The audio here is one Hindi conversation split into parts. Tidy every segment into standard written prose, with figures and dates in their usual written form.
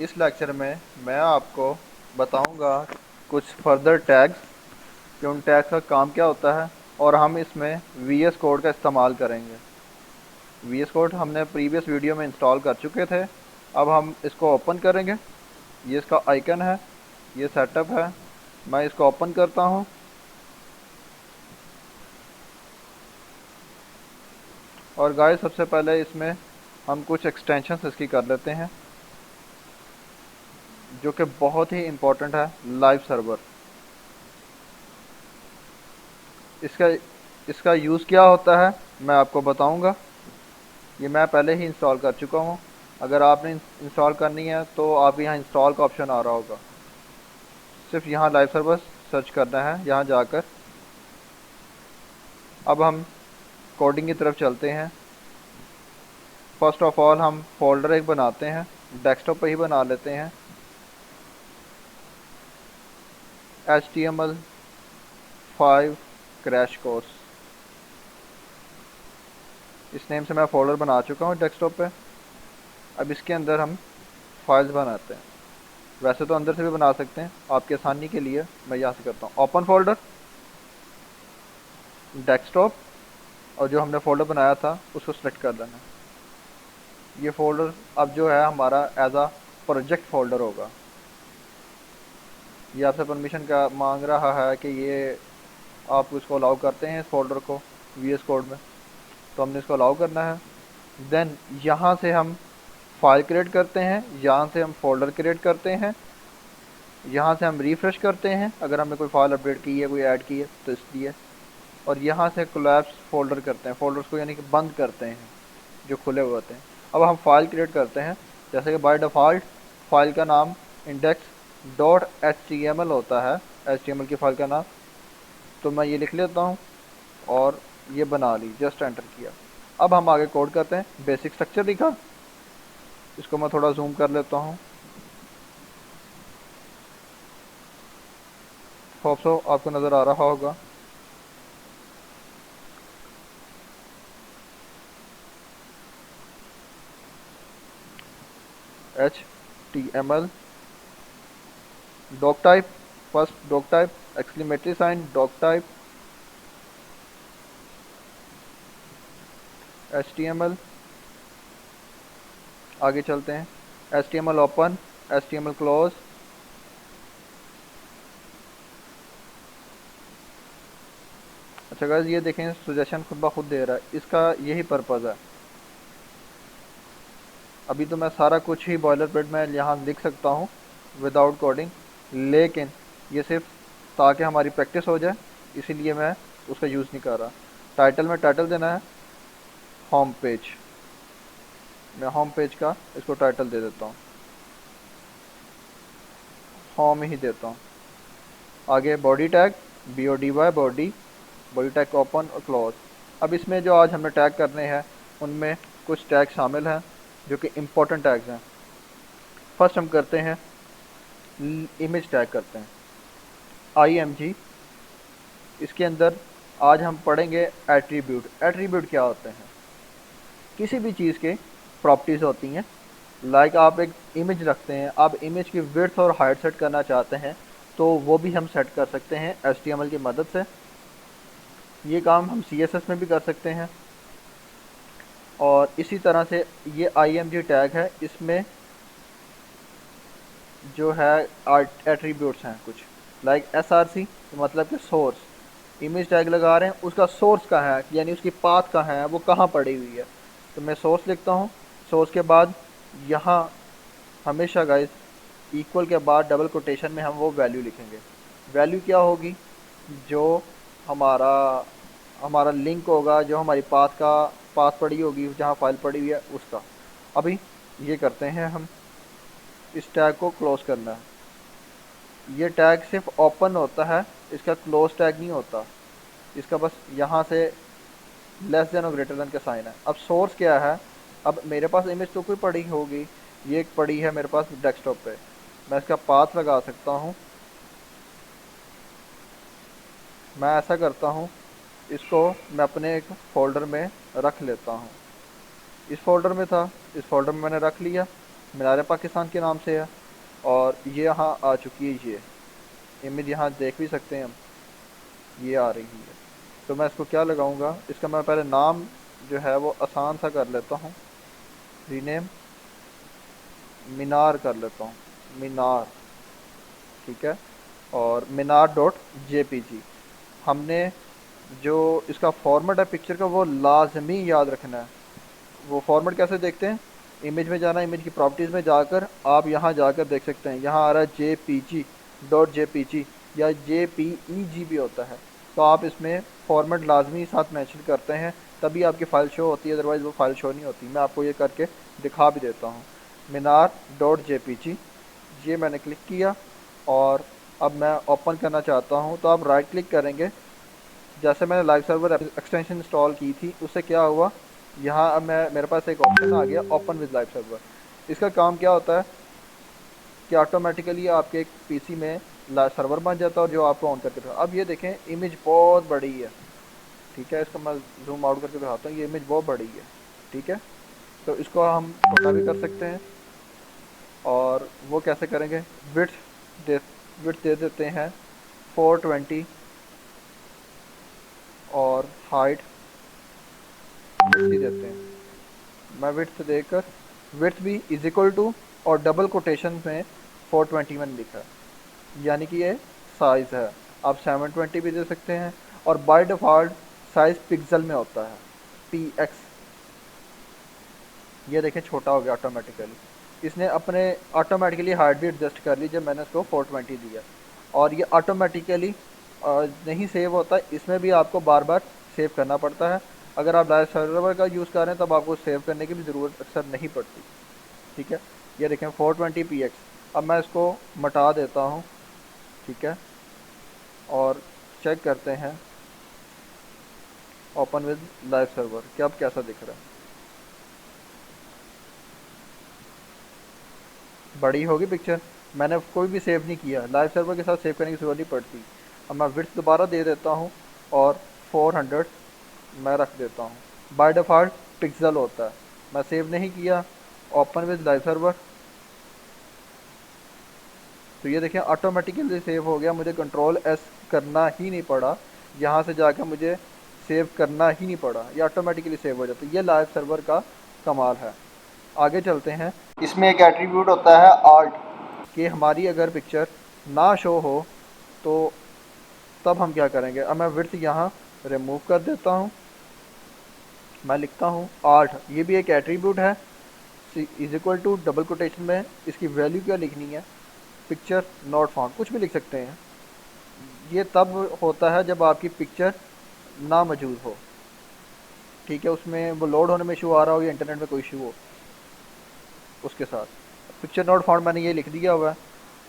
इस लेक्चर में मैं आपको बताऊंगा कुछ फर्दर टैग्स कि उन टैग्स का काम क्या होता है और हम इसमें वी एस कोड का इस्तेमाल करेंगे। वी एस कोड हमने प्रीवियस वीडियो में इंस्टॉल कर चुके थे। अब हम इसको ओपन करेंगे। ये इसका आइकन है, ये सेटअप है। मैं इसको ओपन करता हूँ और गाइस सबसे पहले इसमें हम कुछ एक्सटेंशंस इसकी कर लेते हैं जो कि बहुत ही इम्पोर्टेंट है। लाइव सर्वर, इसका इसका यूज़ क्या होता है मैं आपको बताऊंगा। ये मैं पहले ही इंस्टॉल कर चुका हूँ। अगर आपने इंस्टॉल करनी है तो आप यहाँ इंस्टॉल का ऑप्शन आ रहा होगा, सिर्फ यहाँ लाइव सर्वर सर्च करना है यहाँ जाकर। अब हम कोडिंग की तरफ चलते हैं। फर्स्ट ऑफ ऑल हम फोल्डर एक बनाते हैं, डेस्कटॉप पे ही बना लेते हैं। HTML5 क्रैश कोर्स, इस नेम से मैं फ़ोल्डर बना चुका हूँ डेस्कटॉप पे। अब इसके अंदर हम फाइल्स बनाते हैं। वैसे तो अंदर से भी बना सकते हैं, आपकी आसानी के लिए मैं यहाँ से करता हूँ। ओपन फोल्डर, डेस्कटॉप, और जो हमने फ़ोल्डर बनाया था उसको सेलेक्ट कर लेना है। ये फ़ोल्डर अब जो है हमारा एज आ प्रोजेक्ट फ़ोल्डर होगा। ये आपसे परमिशन का मांग रहा है कि ये आप इसको अलाउ करते हैं इस फोल्डर को वी एस कोड में, तो हमने इसको अलाउ करना है। देन यहाँ से हम फाइल क्रिएट करते हैं, यहाँ से हम फोल्डर क्रिएट करते हैं, यहाँ से हम रिफ़्रेश करते हैं अगर हमने कोई फाइल अपडेट की है, कोई ऐड की है तो इसलिए। और यहाँ से कोलैप्स फोल्डर करते हैं, फोल्डर्स को यानी कि बंद करते हैं जो खुले हुए होते हैं। अब हम फाइल क्रिएट करते हैं, जैसे कि बाय डिफ़ॉल्ट फाइल का नाम index.html होता है, HTML की फ़ाइल का नाम। तो मैं ये लिख लेता हूँ और ये बना ली, जस्ट एंटर किया। अब हम आगे कोड करते हैं। बेसिक स्ट्रक्चर लिखा, इसको मैं थोड़ा जूम कर लेता हूँ। होप सो आपको नज़र आ रहा होगा। HTML doc type, first doc type, exclamatory sign, doc type, HTML। आगे चलते हैं। HTML open, HTML close. अच्छा गाइस ये देखें, सजेशन खुद ब खुद दे रहा है, इसका यही पर्पज़ है। अभी तो मैं सारा कुछ ही बॉयलर प्लेट में यहाँ लिख सकता हूँ विदाउट कोडिंग, लेकिन ये सिर्फ ताकि हमारी प्रैक्टिस हो जाए, इसीलिए मैं उसका यूज़ नहीं कर रहा। टाइटल में टाइटल देना है होम पेज, मैं होम पेज का इसको टाइटल दे देता हूँ, होम ही देता हूँ। आगे body tag, BODY body, body tag open और क्लोज। अब इसमें जो आज हमने टैग करने हैं उनमें कुछ टैग शामिल हैं जो कि इम्पोर्टेंट टैग्स हैं। फर्स्ट हम करते हैं इमेज टैग करते हैं, IMG। इसके अंदर आज हम पढ़ेंगे एट्रीब्यूट। एट्रीब्यूट क्या होते हैं? किसी भी चीज़ के प्रॉपर्टीज़ होती हैं। लाइक आप एक इमेज रखते हैं, आप इमेज की विड्थ और हाइट सेट करना चाहते हैं तो वो भी हम सेट कर सकते हैं HTML की मदद से। ये काम हम CSS में भी कर सकते हैं। और इसी तरह से ये IMG टैग है, इसमें जो है एट्रीब्यूट्स हैं कुछ, लाइक SRC मतलब कि सोर्स। इमेज टैग लगा रहे हैं, उसका सोर्स कहाँ है, यानी उसकी पाथ कहाँ है, वो कहाँ पड़ी हुई है। तो मैं सोर्स लिखता हूँ। सोर्स के बाद यहाँ हमेशा गाइस इक्वल के बाद डबल कोटेशन में हम वो वैल्यू लिखेंगे। वैल्यू क्या होगी? जो हमारा हमारा लिंक होगा, जो हमारी पाथ पड़ी होगी, जहाँ फाइल पड़ी हुई है उसका। अभी ये करते हैं हम, इस टैग को क्लोज करना है। ये टैग सिर्फ ओपन होता है, इसका क्लोज टैग नहीं होता। इसका बस यहाँ से लेस देन और ग्रेटर देन का साइन है। अब सोर्स क्या है? अब मेरे पास इमेज तो कोई पड़ी होगी, ये एक पड़ी है मेरे पास डेस्कटॉप पे। मैं इसका पाथ लगा सकता हूँ। मैं ऐसा करता हूँ, इसको मैं अपने एक फ़ोल्डर में रख लेता हूँ। इस फोल्डर में था, इस फोल्डर में मैंने रख लिया। मीनार पाकिस्तान के नाम से है। और ये यहाँ आ चुकी है, ये इमेज यहाँ देख भी सकते हैं हम, ये आ रही है। तो मैं इसको क्या लगाऊंगा, इसका मैं पहले नाम जो है वो आसान सा कर लेता हूँ, रीनेम मीनार कर लेता हूँ, मीनार। ठीक है। और मीनार डॉट जेपीजी। हमने जो इसका फॉर्मेट है पिक्चर का वो लाजमी याद रखना है। वो फॉर्मेट कैसे देखते हैं, इमेज में जाना, इमेज की प्रॉपर्टीज़ में जाकर आप यहाँ जाकर देख सकते हैं, यहाँ आ रहा है JPG.jpg या JPEG भी होता है। तो आप इसमें फॉर्मेट लाजमी साथ मेंशन करते हैं, तभी आपकी फ़ाइल शो होती है, अदरवाइज़ वो फ़ाइल शो नहीं होती। मैं आपको ये करके दिखा भी देता हूँ। मीनार.jpg, ये मैंने क्लिक किया और अब मैं ओपन करना चाहता हूँ, तो आप राइट क्लिक करेंगे। जैसे मैंने लाइव सर्वर एक्सटेंशन इंस्टॉल की थी, उससे क्या हुआ, यहाँ अब मैं मेरे पास एक ऑप्शन आ गया, ओपन विद लाइव सर्वर। इसका काम क्या होता है कि ऑटोमेटिकली आपके एक पीसी में लाइव सर्वर बन जाता है, और जो आपको ऑन करके रखा। अब ये देखें, इमेज बहुत बड़ी है। ठीक है, इसको मैं जूम आउट करके दिखाता हूँ, ये इमेज बहुत बड़ी है। ठीक है, तो इसको हम छोटा भी कर सकते हैं। और वो कैसे करेंगे, विड्थ दे विड्थ दे देते हैं 420, और हाइट विड्थ ही देते हैं। मैं विड्थ देकर, विड्थ भी इज इक्वल टू, और डबल कोटेशन में 420 मैंने लिखा है, यानी कि ये साइज़ है। आप 720 भी दे सकते हैं। और बाय डिफ़ॉल्ट साइज़ पिक्सल में होता है, PX। ये देखें छोटा हो गया ऑटोमेटिकली, इसने अपने ऑटोमेटिकली हाइट भी एडजस्ट कर ली जब मैंने इसको 420 दिया। और ये ऑटोमेटिकली नहीं सेव होता, इसमें भी आपको बार बार सेव करना पड़ता है। अगर आप लाइव सर्वर का यूज़ कर रहे हैं तब आपको सेव करने की भी ज़रूरत अक्सर नहीं पड़ती। ठीक है, ये देखें 420px। अब मैं इसको मटा देता हूँ। ठीक है, और चेक करते हैं ओपन विद लाइव सर्वर कि अब कैसा दिख रहा है। बड़ी होगी पिक्चर, मैंने कोई भी सेव नहीं किया, लाइव सर्वर के साथ सेव करने की ज़रूरत नहीं पड़ती। अब मैं विड्थ दोबारा दे देता हूँ और 400 मैं रख देता हूँ। बाय डिफ़ॉल्ट पिक्सल होता है, मैं सेव नहीं किया। ओपन विद लाइव सर्वर, तो ये देखें ऑटोमेटिकली सेव हो गया, मुझे कंट्रोल S करना ही नहीं पड़ा, यहाँ से जाकर मुझे सेव करना ही नहीं पड़ा, ये ऑटोमेटिकली सेव हो जाता है। ये लाइव सर्वर का कमाल है। आगे चलते हैं। इसमें एक एट्रीब्यूट होता है आर्ट, कि हमारी अगर पिक्चर ना शो हो तो तब हम क्या करेंगे। अब मैं विड्थ यहाँ रिमूव कर देता हूँ, मैं लिखता हूँ आर्ट, ये भी एक एट्रीब्यूट है। Is equal to double quotation में इसकी वैल्यू क्या लिखनी है, पिक्चर नॉट फाउंड, कुछ भी लिख सकते हैं। ये तब होता है जब आपकी पिक्चर ना मौजूद हो। ठीक है, उसमें वो लोड होने में इशू आ रहा हो या इंटरनेट में कोई इशू हो उसके साथ। पिक्चर नॉट फाउंड मैंने ये लिख दिया हुआ है।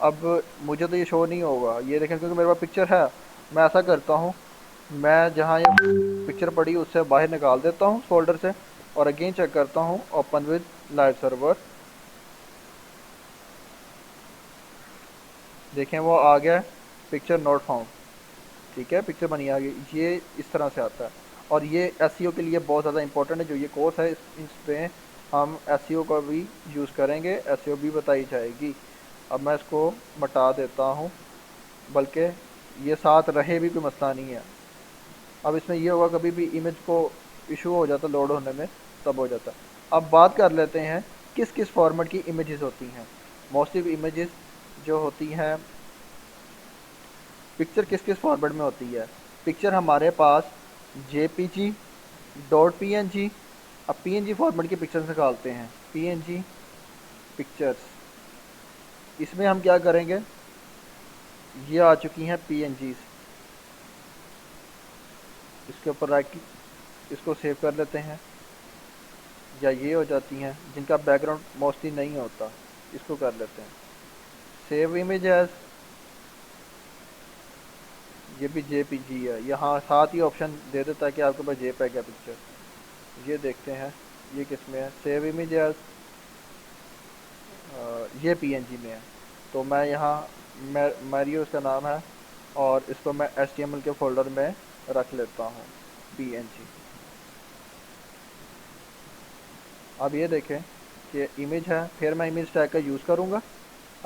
अब मुझे तो ये शो नहीं होगा, ये देखें, क्योंकि मेरे पास पिक्चर है। मैं ऐसा करता हूँ, मैं जहाँ ये पिक्चर पड़ी उससे बाहर निकाल देता हूँ फोल्डर से, और अगेन चेक करता हूँ ओपन विद लाइव सर्वर। देखें वो आ गया, पिक्चर नॉट फाउंड। ठीक है, पिक्चर बनी आ गई, ये इस तरह से आता है। और ये एसईओ के लिए बहुत ज़्यादा इंपॉर्टेंट है, जो ये कोर्स है इस पे हम एसईओ का भी यूज़ करेंगे, एसईओ भी बताई जाएगी। अब मैं इसको मिटा देता हूँ, बल्कि ये साथ रहे भी कोई मसला नहीं है। अब इसमें ये होगा, कभी भी इमेज को इशू हो जाता लोड होने में, तब हो जाता। अब बात कर लेते हैं किस किस फॉर्मेट की इमेजेस होती हैं। मोस्टली इमेजेस जो होती हैं, पिक्चर किस किस फॉर्मेट में होती है। पिक्चर हमारे पास JPG, .png। अब PNG फॉर्मेट की पिक्चर्स निकालते हैं, PNG पिक्चर्स। इसमें हम क्या करेंगे, ये आ चुकी हैं PNGs, इसके ऊपर राइट, इसको सेव कर लेते हैं। या ये हो जाती हैं जिनका बैकग्राउंड मोस्टली नहीं होता, इसको कर लेते हैं सेव इमेज एज। ये भी JPG है, यहाँ साथ ही ऑप्शन दे देता है कि आपके पास JPEG है पिक्चर। ये देखते हैं ये किस में है, सेव इमेज एज, ये PNG में है। तो मैं यहाँ मैरियो इसका नाम है, और इसको मैं HTML के फोल्डर में रख लेता हूँ, PNG। अब ये देखें ये इमेज है, फिर मैं इमेज टैग का यूज़ करूँगा,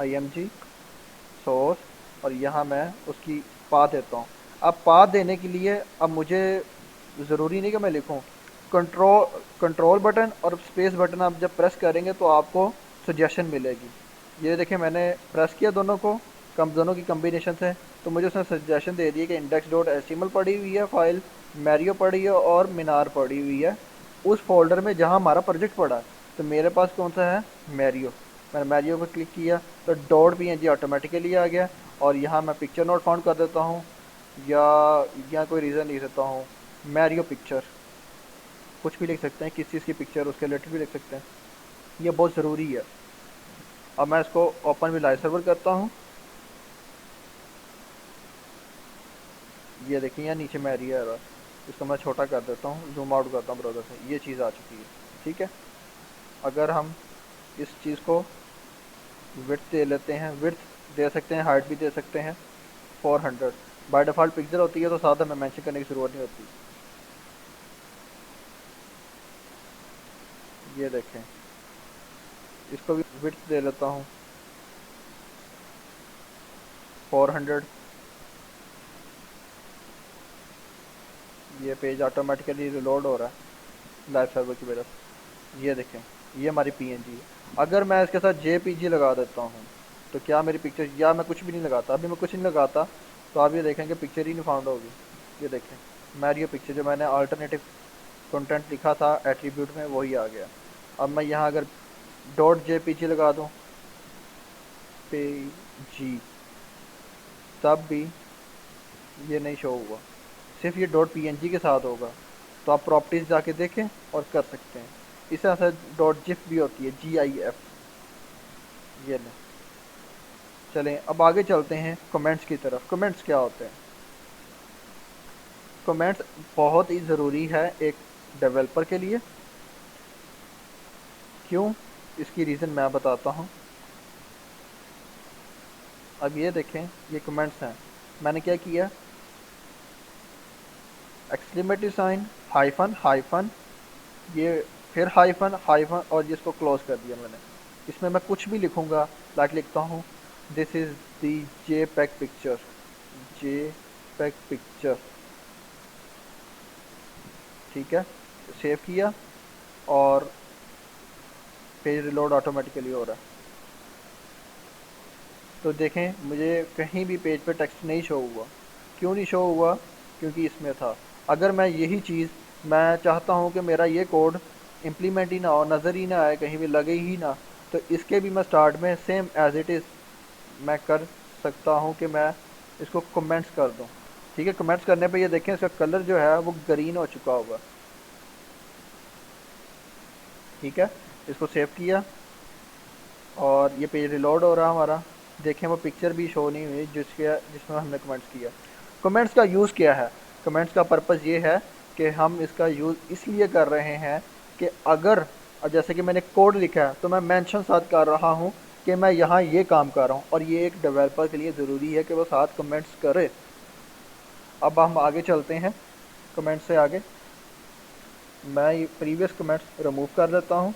img सोर्स, और यहाँ मैं उसकी पाथ देता हूँ। अब पाथ देने के लिए अब मुझे ज़रूरी नहीं कि मैं लिखूँ, कंट्रोल बटन और स्पेस बटन आप जब प्रेस करेंगे तो आपको सजेशन मिलेगी। ये देखिए मैंने प्रेस किया दोनों को, कम दोनों की कम्बिनेशन से, तो मुझे उसने सजेशन दे दिया कि इंडेक्स डॉट एचटीएमएल पड़ी हुई है फाइल, मैरियो पड़ी है और मिनार पड़ी हुई है उस फोल्डर में जहाँ हमारा प्रोजेक्ट पड़ा है। तो मेरे पास कौन सा है, मैरियो। मैंने मैरियो पर क्लिक किया तो डॉट पीएनजी ऑटोमेटिकली आ गया, और यहाँ मैं पिक्चर नोट फाउंड कर देता हूँ, या यहाँ कोई रीज़न लिख देता हूँ, मैरियो पिक्चर, कुछ भी लिख सकते हैं, किस चीज़ की पिक्चर उसके रिलेटेड भी लिख सकते हैं, ये बहुत ज़रूरी है। अब मैं इसको ओपन विद लाइव सर्वर करता हूँ, ये देखिए यहाँ नीचे मैरियो है, इसको मैं छोटा कर देता हूँ, जूम आउट करता हूँ ब्राउज़र से, ये चीज़ आ चुकी है। ठीक है, अगर हम इस चीज़ को विड्थ दे लेते हैं, विड्थ दे सकते हैं, हाइट भी दे सकते हैं 400, बाय डिफ़ॉल्ट पिक्चर होती है तो साथ में मेंशन करने की ज़रूरत नहीं होती। ये देखें, इसको भी विड्थ दे लेता हूँ 400। ये पेज ऑटोमेटिकली रिलोड हो रहा है लाइव सर्वर की वजह से। ये देखें, ये हमारी पीएनजी है। अगर मैं इसके साथ जेपीजी लगा देता हूँ तो क्या मेरी पिक्चर, या मैं कुछ भी नहीं लगाता, अभी मैं कुछ नहीं लगाता, तो आप ये देखेंगे पिक्चर ही नहीं फाउंड होगी। ये देखें, मैरियो पिक्चर जो मैंने अल्टरनेटिव कंटेंट लिखा था एट्रीब्यूट में वही आ गया। अब मैं यहाँ अगर डॉट जेपीजी लगा दूँ, पेजी, तब भी ये नहीं शो हुआ, सिर्फ ये डॉट पीएनजी के साथ होगा। तो आप प्रॉपर्टीज जाके देखें और कर सकते हैं। इस तरह से डॉट जिफ भी होती है, GIF। ये लें, चलें अब आगे चलते हैं कमेंट्स की तरफ। कमेंट्स क्या होते हैं? कमेंट्स बहुत ही ज़रूरी है एक डेवलपर के लिए। क्यों, इसकी रीज़न मैं बताता हूँ। अब ये देखें, ये कमेंट्स हैं, मैंने क्या किया, एक्सक्लेमेटरी साइन, हाइफन हाइफन, ये फिर हाइफन हाइफन, और जिसको क्लोज कर दिया मैंने। इसमें मैं कुछ भी लिखूंगा, लाइक लिखता हूँ this is the JPEG picture, JPEG picture. ठीक है, सेव किया और पेज रिलोड ऑटोमेटिकली हो रहा है। तो देखें मुझे कहीं भी पेज पे टेक्स्ट नहीं शो हुआ। क्यों नहीं शो हुआ? क्योंकि इसमें था। अगर मैं यही चीज़, मैं चाहता हूँ कि मेरा ये कोड इम्प्लीमेंट ही ना हो, नज़र ही ना आए, कहीं भी लगे ही ना, तो इसके भी मैं स्टार्ट में सेम एज इट इज़ मैं कर सकता हूँ कि मैं इसको कमेंट्स कर दूँ। ठीक है, कमेंट्स करने पे ये देखें इसका कलर जो है वो ग्रीन हो चुका होगा। ठीक है, इसको सेव किया और ये पेज रिलोड हो रहा हमारा। देखें वो पिक्चर भी शो नहीं हुई जिसमें हमने कमेंट्स किया। कमेंट्स का यूज़ क्या है? कमेंट्स का पर्पज़ ये है कि हम इसका यूज़ इसलिए कर रहे हैं कि अगर, जैसे कि मैंने कोड लिखा है तो मैं मेंशन साथ कर रहा हूँ कि मैं यहाँ ये काम कर रहा हूँ, और ये एक डेवलपर के लिए ज़रूरी है कि वो साथ कमेंट्स करे। अब हम आगे चलते हैं, कमेंट्स से आगे मैं ये प्रीवियस कमेंट्स रिमूव कर देता हूँ।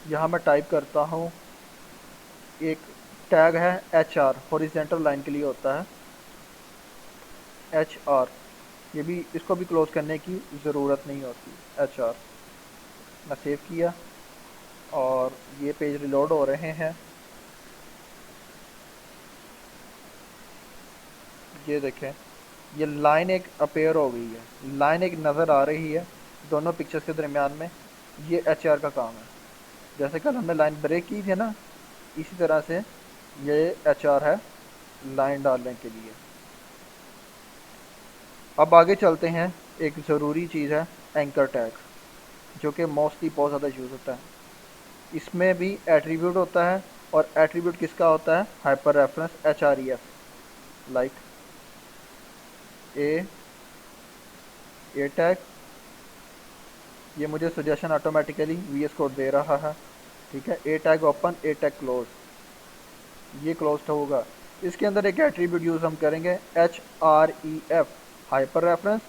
यहाँ मैं टाइप करता हूँ, एक टैग है HR, हॉरिजेंटल लाइन के लिए होता है HR। ये भी, इसको भी क्लोज करने की ज़रूरत नहीं होती, HR। मैं सेव किया और ये पेज रिलोड हो रहे हैं। ये देखें, ये लाइन एक अपेयर हो गई है, लाइन एक नज़र आ रही है दोनों पिक्चर्स के दरमियान में। ये HR का काम है। जैसे कल हमने लाइन ब्रेक की थी ना, इसी तरह से ये HR है लाइन डालने के लिए। अब आगे चलते हैं, एक ज़रूरी चीज़ है एंकर टैग, जो कि मोस्टली बहुत ज़्यादा यूज़ होता है। इसमें भी एट्रीब्यूट होता है, और एट्रीब्यूट किसका होता है? Hyper reference HREF, like a tag. ये मुझे सजेशन ऑटोमेटिकली VS कोड दे रहा है। ठीक है, a tag open, a tag close, ये क्लोज होगा। इसके अंदर एक एट्रीब्यूट यूज़ हम करेंगे HREF, hyper reference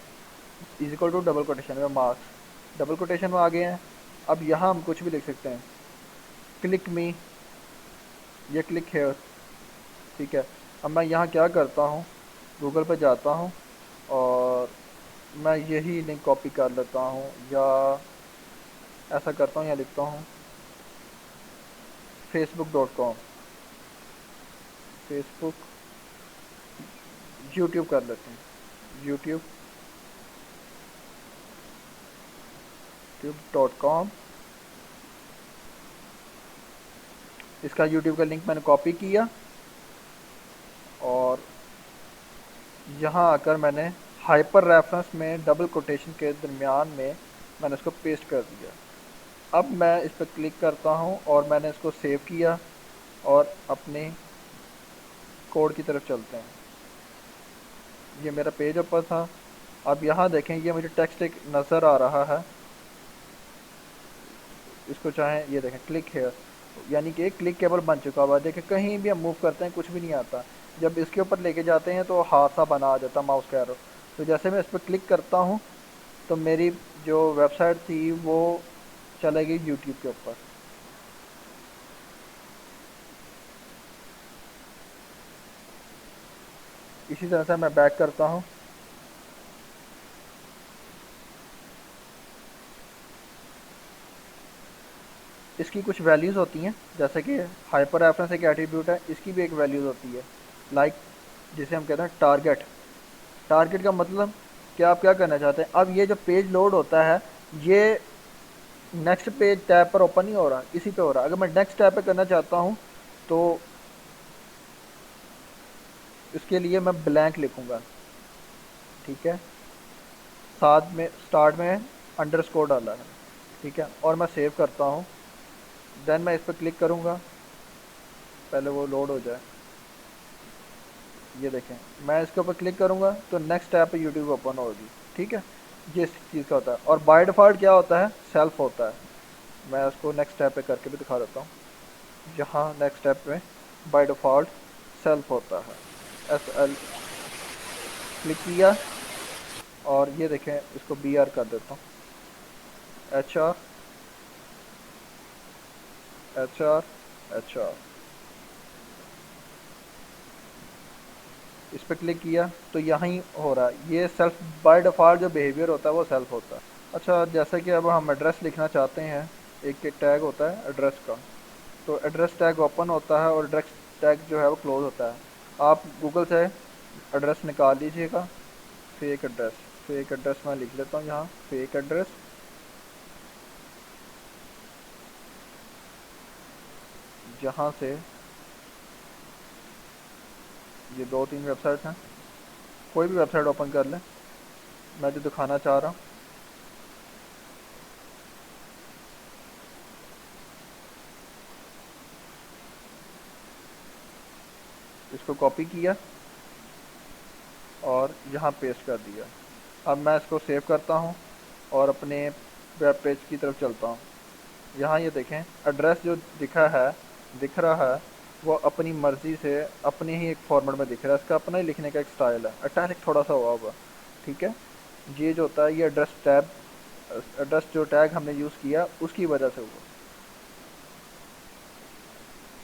is equal to double quotation में मार्क्स। डबल कोटेशन में आ गए हैं। अब यहाँ हम कुछ भी लिख सकते हैं, क्लिक मी, ये क्लिक हेयर, ठीक है। अब मैं यहाँ क्या करता हूँ, गूगल पर जाता हूँ और मैं यही लिंक कॉपी कर लेता हूँ, या ऐसा करता हूँ, या लिखता हूँ facebook.com, फेसबुक, यूट्यूब कर लेते हैं, यूट्यूब, यूट्यूब.com। इसका यूट्यूब का लिंक मैंने कॉपी किया और यहाँ आकर मैंने हाइपर रेफरेंस में डबल कोटेशन के दरमियान में मैंने इसको पेस्ट कर दिया। अब मैं इस पर क्लिक करता हूँ और मैंने इसको सेव किया और अपने कोड की तरफ चलते हैं। ये मेरा पेज ऊपर था। अब यहाँ देखें, ये मुझे टेक्स्ट एक नज़र आ रहा है, इसको चाहें ये देखें क्लिक हेयर, यानी कि एक क्लिक केबल बन चुका हुआ है। देखें कहीं भी हम मूव करते हैं कुछ भी नहीं आता, जब इसके ऊपर लेके जाते हैं तो हादसा बना आ जाता माउस का एरो। तो जैसे मैं इस पर क्लिक करता हूँ तो मेरी जो वेबसाइट थी वो चलेगी यूट्यूब के ऊपर। इसी तरह से मैं बैक करता हूँ। इसकी कुछ वैल्यूज़ होती हैं, जैसे कि हाइपर रेफरेंस एक एट्रीब्यूट है, इसकी भी एक वैल्यूज़ होती है, लाइक जिसे हम कहते हैं टारगेट। टारगेट का मतलब कि आप क्या करना चाहते हैं। अब ये जो पेज लोड होता है, ये नेक्स्ट पेज टैब पर ओपन नहीं हो रहा, इसी पे हो रहा है। अगर मैं नेक्स्ट टैब पे करना चाहता हूँ तो इसके लिए मैं ब्लैंक लिखूँगा, ठीक है। साथ में स्टार्ट में अंडरस्कोर डाला है, ठीक है, और मैं सेव करता हूँ। देन मैं इस पर क्लिक करूँगा, पहले वो लोड हो जाए। ये देखें, मैं इसके ऊपर क्लिक करूँगा तो नेक्स्ट टैब पे यूट्यूब ओपन होगी, ठीक है। ये इस चीज़ का होता है। और बाय डिफ़ॉल्ट क्या होता है, सेल्फ होता है। मैं उसको नेक्स्ट टैब पे करके भी दिखा देता हूँ। जहाँ नेक्स्ट टैब पे बाय डिफ़ॉल्ट सेल्फ होता है, SL क्लिक किया और ये देखें, इसको BR कर देता हूँ, HR HR HR। इस पर क्लिक किया तो यहाँ ही हो रहा है, ये सेल्फ बाय डिफ़ॉल्ट जो बिहेवियर होता है वो सेल्फ होता है। अच्छा, जैसे कि अब हम एड्रेस लिखना चाहते हैं, एक टैग होता है एड्रेस का, तो एड्रेस टैग ओपन होता है और एड्रेस टैग जो है वो क्लोज होता है। आप गूगल से एड्रेस निकाल लीजिएगा, फेक एड्रेस, फेक एड्रेस मैं लिख लेता हूँ यहाँ, फेक एड्रेस। जहाँ से ये 2-3 वेबसाइट हैं, कोई भी वेबसाइट ओपन कर लें, मैं जो दिखाना चाह रहा हूँ। इसको कॉपी किया और यहाँ पेस्ट कर दिया। अब मैं इसको सेव करता हूँ और अपने वेब पेज की तरफ चलता हूँ। यहाँ ये देखें, एड्रेस जो दिख रहा है वो अपनी मर्ज़ी से अपने ही एक फॉर्मेट में दिख रहा है। इसका अपना ही लिखने का एक स्टाइल है, इटैलिक थोड़ा सा हुआ हुआ, ठीक है। ये जो होता है ये एड्रेस जो टैग हमने यूज़ किया उसकी वजह से हुआ।